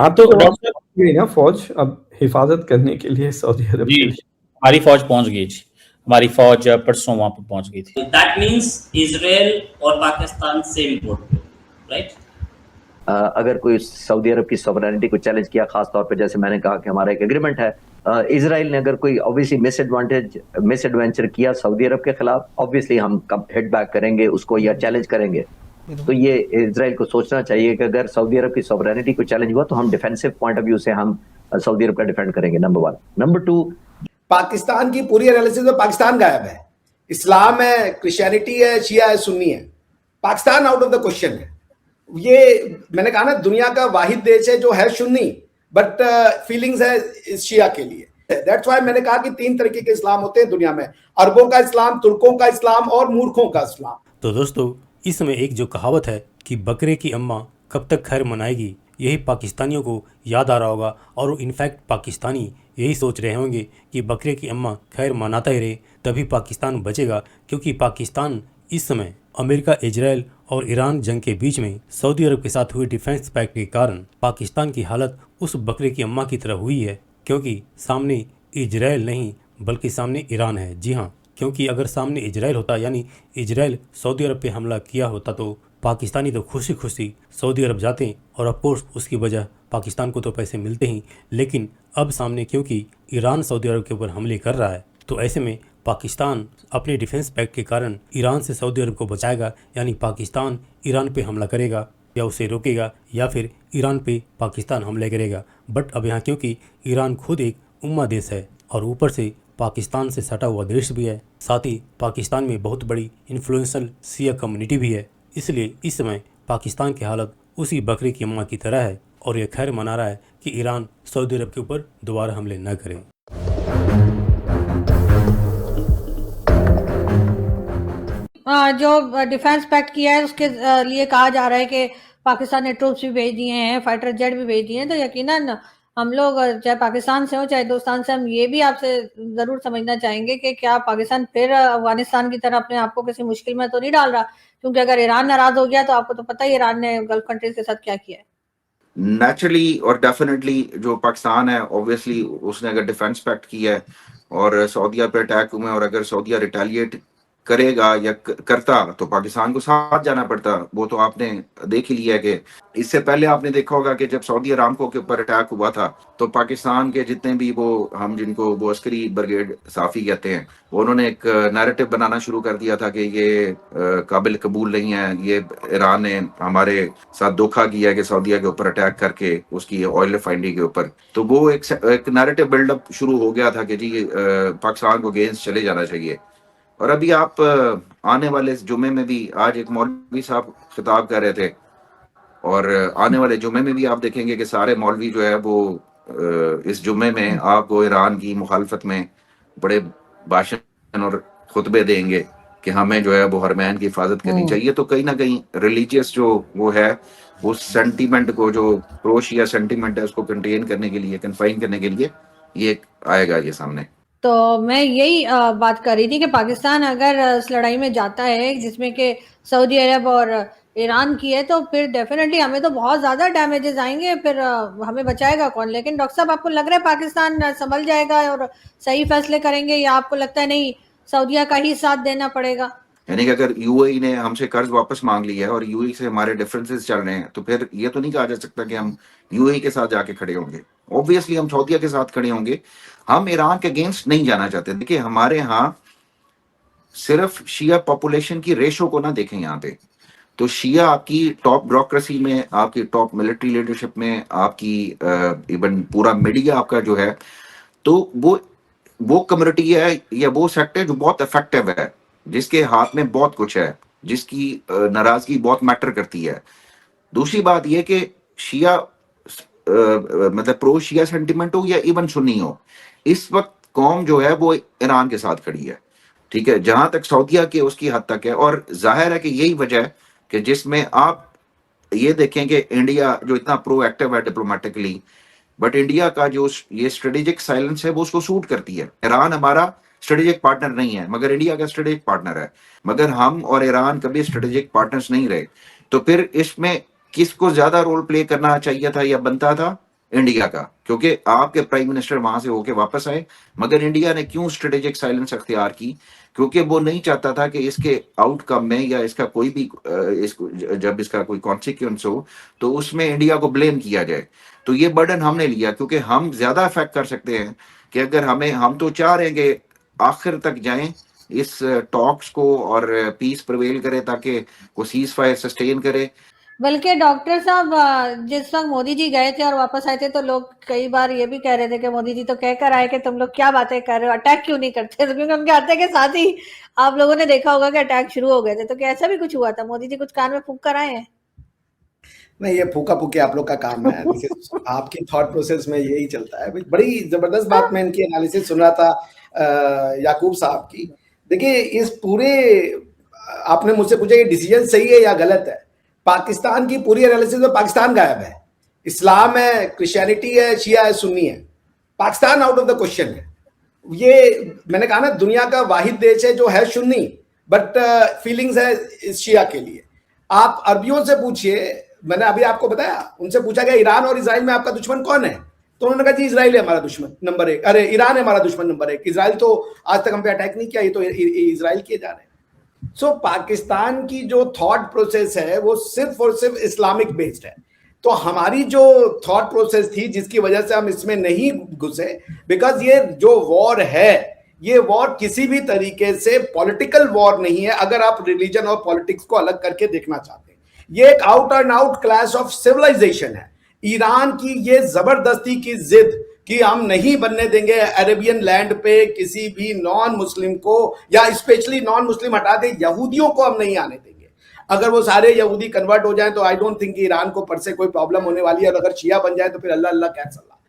हाँ, तो तो डॉक्टर साहब गई ना फौज अब हिफाजत करने के लिए सऊदी अरब जी, के लिए। हमारी फौज पहुंच गई थी। हमारी फौज परसों वहां पर पहुंच गई थी। दैट मीन्स इजराइल और पाकिस्तान सेम बोट, राइट? अगर कोई सऊदी अरब की सॉवरेनिटी को चैलेंज किया, खासतौर पे जैसे मैंने कहा कि हमारा एक एग्रीमेंट है, इजराइल ने अगर कोई ऑब्वियसली मिसएडवेंचर किया सऊदी अरब के खिलाफ, ऑब्वियसली हम हिट बैक करेंगे उसको या चैलेंज करेंगे। तो ये इजराइल को सोचना चाहिए कि अगर सऊदी अरब की सॉवरेनिटी को चैलेंज हुआ तो हम डिफेंसिव पॉइंट ऑफ व्यू से हम सऊदी अरब का डिफेंड करेंगे, नंबर 1। नंबर 2, पाकिस्तान की पूरी एनालिसिस में पाकिस्तान गायब है। इस्लाम है, क्रिश्चियनिटी है, शिया है, सुन्नी है, Pakistan out of the question है। ये मैंने कहा ना, दुनिया का वाहिद देश है जो है सुन्नी, बट फीलिंग्स है शिया के लिए। दैट्स व्हाई मैंने कहा कि 3 तरीके के इस्लाम होते हैं दुनिया में, अरबों का इस्लाम, तुर्कों का इस्लाम और मूर्खों का इस्लाम। तो दोस्तों, इसमें एक जो कहावत है कि बकरे की अम्मा कब तक खैर मनाएगी, यही पाकिस्तानियों को याद आ रहा होगा। और इनफैक्ट पाकिस्तानी यही सोच रहे होंगे कि बकरे की अम्मा खैर मनाता ही रहे, तभी पाकिस्तान बचेगा। क्योंकि पाकिस्तान इस समय अमेरिका, इजराइल और ईरान जंग के बीच में सऊदी अरब के साथ हुए डिफेंस पैक्ट के कारण पाकिस्तान की हालत उस बकरे की अम्मा की तरह हुई है। क्योंकि सामने इजराइल नहीं बल्कि सामने ईरान है। जी हाँ, क्योंकि अगर सामने इजराइल होता, यानी इजराइल सऊदी अरब पे हमला किया होता, तो पाकिस्तानी तो खुशी खुशी सऊदी अरब जाते और ऑफकोर्स उसकी वजह पाकिस्तान को तो पैसे मिलते ही। लेकिन अब सामने क्योंकि ईरान सऊदी अरब के ऊपर हमले कर रहा है, तो ऐसे में पाकिस्तान अपने डिफेंस पैक्ट के कारण ईरान से सऊदी अरब को बचाएगा। यानी पाकिस्तान ईरान पे हमला करेगा या उसे रोकेगा, या फिर ईरान पे पाकिस्तान हमले करेगा। बट अब यहाँ क्योंकि ईरान खुद एक उम्मा देश है और ऊपर से पाकिस्तान से सटा हुआ देश भी है, साथ ही पाकिस्तान में बहुत बड़ी इन्फ्लुएंशियल शिया कम्युनिटी भी है, इसलिए इस समय पाकिस्तान की हालत उसी बकरी की अम्मा की तरह है और ये खैर मना रहा है कि ईरान सऊदी अरब के ऊपर दोबारा हमले न करे। जो डिफेंस पैक्ट किया है उसके लिए कहा जा रहा है कि पाकिस्तान ने ट्रूप्स भी भेज दिए हैं, फाइटर जेट भी भेज दिए हैं। तो यकीनन हम लोग चाहे पाकिस्तान से हो चाहे हिंदुस्तान से, हम ये भी आपसे जरूर समझना चाहेंगे कि क्या पाकिस्तान फिर अफगानिस्तान की तरह अपने आप को किसी मुश्किल में तो नहीं डाल रहा। क्योंकि अगर ईरान नाराज हो गया तो आपको तो पता ही ईरान ने गल्फ कंट्रीज के साथ क्या किया है। नेचुरली और डेफिनेटली जो पाकिस्तान है, ऑब्वियसली उसने अगर डिफेंस पैक्ट किया है और सऊदीया पे अटैक हुए और अगर सऊदीया रिटेलिएट करेगा या करता तो पाकिस्तान को साथ जाना पड़ता। वो तो आपने देख ही लिया कि इससे पहले आपने देखा होगा कि जब सऊदी अरामको के ऊपर अटैक हुआ था तो पाकिस्तान के जितने भी वो हम जिनको वो अस्करी ब्रिगेड साफी कहते हैं, उन्होंने एक नैरेटिव बनाना शुरू कर दिया था कि ये काबिल कबूल नहीं है, ये ईरान ने हमारे साथ धोखा किया है कि सऊदीया के ऊपर अटैक करके उसकी ऑयल रिफाइनरी के ऊपर। तो वो एक नैरेटिव बिल्डअप शुरू हो गया था कि जी पाकिस्तान को अगेंस्ट चले जाना चाहिए। और अभी आप आने वाले जुमे में भी, आज एक मौलवी साहब खिताब कर रहे थे और आने वाले जुमे में भी आप देखेंगे कि सारे मौलवी जो है वो इस जुमे में आपको ईरान की मुखालफत में बड़े भाषण और खुतबे देंगे कि हमें जो है वो हरमैन की हिफाजत करनी चाहिए। तो कहीं ना कहीं रिलीजियस जो वो है, वो सेंटीमेंट को, जो प्रोशिया सेंटीमेंट है, उसको कंटेन करने के लिए, कन्फाइन करने के लिए ये आएगा ये सामने। तो मैं यही बात कर रही थी कि पाकिस्तान अगर इस लड़ाई में जाता है जिसमें कि सऊदी अरब और ईरान की है, तो फिर डेफिनेटली हमें तो बहुत ज़्यादा डैमेजेस आएंगे, फिर हमें बचाएगा कौन। लेकिन डॉक्टर साहब, आपको लग रहा है पाकिस्तान संभल जाएगा और सही फैसले करेंगे, या आपको लगता है नहीं सऊदीया का ही साथ देना पड़ेगा? यानी कि अगर यूएई ने हमसे कर्ज वापस मांग लिया है और यूएई से हमारे डिफरेंसेस चल रहे हैं, तो फिर ये तो नहीं कहा जा सकता कि हम यूएई के साथ जाके खड़े होंगे। ऑब्वियसली हम सऊदीया के साथ खड़े होंगे। हम ईरान के अगेंस्ट नहीं जाना चाहते। देखिए, हमारे यहाँ सिर्फ शिया पॉपुलेशन की रेशो को ना देखें यहाँ पे, तो शिया आपकी टॉप ब्यूरोक्रेसी में, आपकी टॉप मिलिट्री लीडरशिप में, आपकी इवन पूरा मीडिया आपका जो है, तो वो कम्युनिटी है या वो सेक्टर है जो बहुत इफेक्टिव है, जिसके हाथ में बहुत कुछ है, जिसकी नाराजगी बहुत मैटर करती है। दूसरी बात यह कि शिया मतलब प्रो शिया सेंटिमेंट हो या इवन सुन्नी हो, इस वक्त कौम जो है वो ईरान के साथ खड़ी है। ठीक है, जहां तक सऊदीया के उसकी हद तक है। और जाहिर है कि यही वजह है कि जिसमें आप ये देखें कि इंडिया जो इतना प्रोएक्टिव है डिप्लोमेटिकली, बट इंडिया का जो ये स्ट्रेटेजिक साइलेंस है वो उसको सूट करती है। ईरान हमारा स्ट्रेटेजिक पार्टनर नहीं है, मगर इंडिया का स्ट्रेटेजिक पार्टनर है। मगर हम और ईरान कभी स्ट्रेटेजिक पार्टनर्स नहीं रहे। तो फिर इसमें किसको ज्यादा रोल प्ले करना चाहिए था या बनता था? इंडिया का, क्योंकि आपके प्राइम मिनिस्टर वहां से होके वापस आए, मगर इंडिया ने क्यों स्ट्रेटेजिक साइलेंस अख्तियार की? क्योंकि वो नहीं चाहता था कि इसके आउटकम में या इसका कोई भी जब इसका कोई कॉन्सिक्वेंस हो तो उसमें इंडिया को ब्लेम किया जाए। तो ये बर्डन हमने लिया, क्योंकि हम ज्यादा इफेक्ट कर सकते हैं कि अगर हम तो चाह रहे हैं कि आखिर तक जाएं इस टॉक्स को और पीस प्रिवेल करे ताकि वो सीज फायर सस्टेन करे। बल्कि डॉक्टर साहब जिस वक्त मोदी जी गए थे और वापस आए थे तो लोग कई बार ये भी कह रहे थे कि मोदी जी तो कहकर आए कि तुम लोग क्या बातें कर रहे हो, अटैक क्यों नहीं करते? तो क्योंकि उनके आते के साथ ही आप लोगों ने देखा होगा कि अटैक शुरू हो गए थे। तो क्या ऐसा भी कुछ हुआ था? मोदी जी कुछ कान में फूंक कर आए हैं? नहीं, ये फूका फूकी आप लोग का काम है। आपकी थॉट प्रोसेस में यही चलता है। बड़ी जबरदस्त बात मैं इनकी एनालिसिस सुन रहा था याकूब साहब की। देखिए, इस पूरे आपने मुझसे पूछा ये डिसीजन सही है या गलत है। पाकिस्तान की पूरी एनालिसिस में पाकिस्तान गायब है। इस्लाम है, क्रिश्चियनिटी है, शिया है, सुन्नी है। Pakistan out of the question है। ये मैंने कहा ना, दुनिया का वाहिद देश है जो है सुन्नी, बट फीलिंग्स है शिया के लिए। आप अरबियों से पूछिए, मैंने अभी आपको बताया, उनसे पूछा गया ईरान और इजराइल में आपका दुश्मन कौन है, तो उन्होंने कहा जी इजराइल है हमारा दुश्मन नंबर 1। अरे ईरान है हमारा दुश्मन नंबर 1, इजराइल तो आज तक हम पे अटैक नहीं किया, ये तो इजराइल किए जा रहे हैं। सो पाकिस्तान की जो थॉट प्रोसेस है वो सिर्फ और सिर्फ इस्लामिक बेस्ड है। तो हमारी जो थॉट प्रोसेस थी जिसकी वजह से हम इसमें नहीं घुसे, बिकॉज ये जो वॉर है, ये वॉर किसी भी तरीके से पॉलिटिकल वॉर नहीं है अगर आप रिलीजन और पॉलिटिक्स को अलग करके देखना चाहते हैं। ये एक out and out clash of civilization है। ईरान की ये जबरदस्ती की जिद कि हम नहीं बनने देंगे अरेबियन लैंड पे किसी भी नॉन मुस्लिम को, या स्पेशली नॉन मुस्लिम हटा दे, यहूदियों को हम नहीं आने देंगे। अगर वो सारे यहूदी कन्वर्ट हो जाएं तो आई डोंट थिंक ईरान को पर से कोई प्रॉब्लम होने वाली है, और अगर शिया बन जाए तो फिर अल्लाह अल्लाह क्या सल्ला।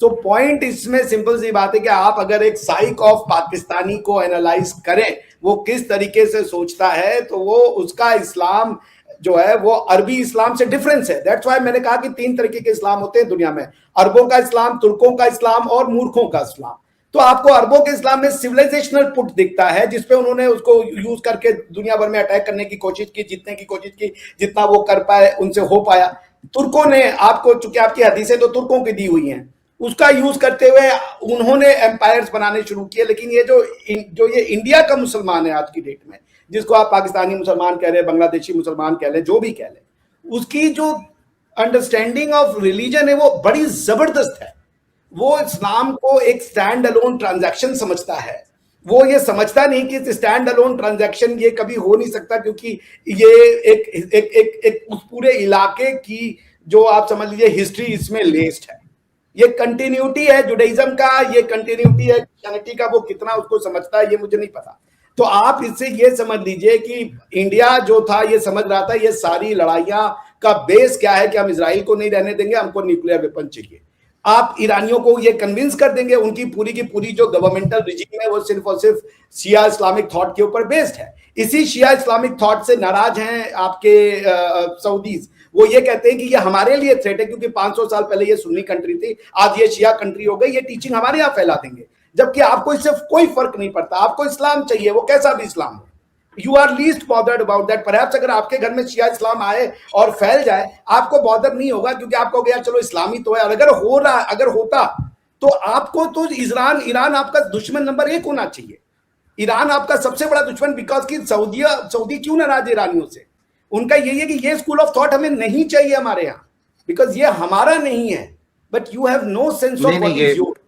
तो पॉइंट इसमें सिंपल सी बात है कि आप अगर एक साइक ऑफ पाकिस्तानी को एनालाइज करें, वो किस तरीके से सोचता है, तो वो उसका इस्लाम जो है वो अरबी इस्लाम से डिफरेंस है। दैट्स व्हाई मैंने कहा कि 3 तरीके के इस्लाम होते हैं दुनिया में, अरबों का इस्लाम, तुर्कों का इस्लाम और मूर्खों का इस्लाम। तो आपको अरबों के इस्लाम में सिविलाइजेशनल पुट दिखता है, जिसपे उन्होंने उसको यूज करके दुनिया भर में अटैक करने की कोशिश की, जीतने की कोशिश की, जितना वो कर पाए उनसे हो पाया। तुर्कों ने आपको, चूंकि आपकी हदीसें तो तुर्कों की दी हुई हैं, उसका यूज करते हुए उन्होंने एम्पायर्स बनाने शुरू किए। लेकिन ये जो ये इंडिया का मुसलमान है आज की डेट में, जिसको आप पाकिस्तानी मुसलमान कह रहे हैं, बांग्लादेशी मुसलमान कह लें, जो भी कह लें, उसकी जो अंडरस्टैंडिंग ऑफ रिलीजन है वो बड़ी जबरदस्त है। वो इस्लाम को एक स्टैंड अलोन ट्रांजैक्शन समझता है। वो ये समझता नहीं कि स्टैंड अलोन ट्रांजैक्शन ये कभी हो नहीं सकता, क्योंकि ये एक उस पूरे इलाके की जो आप समझ लीजिए हिस्ट्री इसमें लेस्ड है। ये कंटिन्यूटी है जुडाइज्म का, ये कंटिन्यूटी है क्रिश्चियनिटी का। वो कितना उसको समझता है ये मुझे नहीं पता। तो आप इससे ये समझ लीजिए कि इंडिया जो था ये समझ रहा था ये सारी लड़ाइयां का बेस क्या है कि हम इजराइल को नहीं रहने देंगे, हमको न्यूक्लियर वेपन चाहिए। आप ईरानियों को ये कन्विंस कर देंगे, उनकी पूरी की पूरी जो गवर्नमेंटल रिजीम है वो सिर्फ और सिर्फ शिया इस्लामिक थॉट के ऊपर बेस्ड है। इसी शिया इस्लामिक थॉट से नाराज हैं आपके सऊदीज। वो ये कहते हैं कि ये हमारे लिए थ्रेट है, क्योंकि 500 साल पहले ये सुन्नी कंट्री थी, आज ये शिया कंट्री हो गई, ये टीचिंग हमारे यहाँ फैला देंगे। जबकि आपको इससे कोई फर्क नहीं पड़ता, आपको इस्लाम चाहिए, वो कैसा भी इस्लाम हो। You are least bothered about that. Perhaps अगर आपके घर में शिया इस्लाम आए और फैल जाए, आपको बॉदर नहीं होगा, क्योंकि आपको गया चलो इस्लामी तो है। और अगर होता तो आपको तो ईरान आपका दुश्मन नंबर 1 होना चाहिए। ईरान आपका सबसे बड़ा दुश्मन, बिकॉज की सऊदी क्यों नाराज ईरानियों से? उनका यही है कि ये स्कूल ऑफ थॉट हमें नहीं चाहिए हमारे यहाँ, बिकॉज ये हमारा नहीं है। But you have no sense of what is your.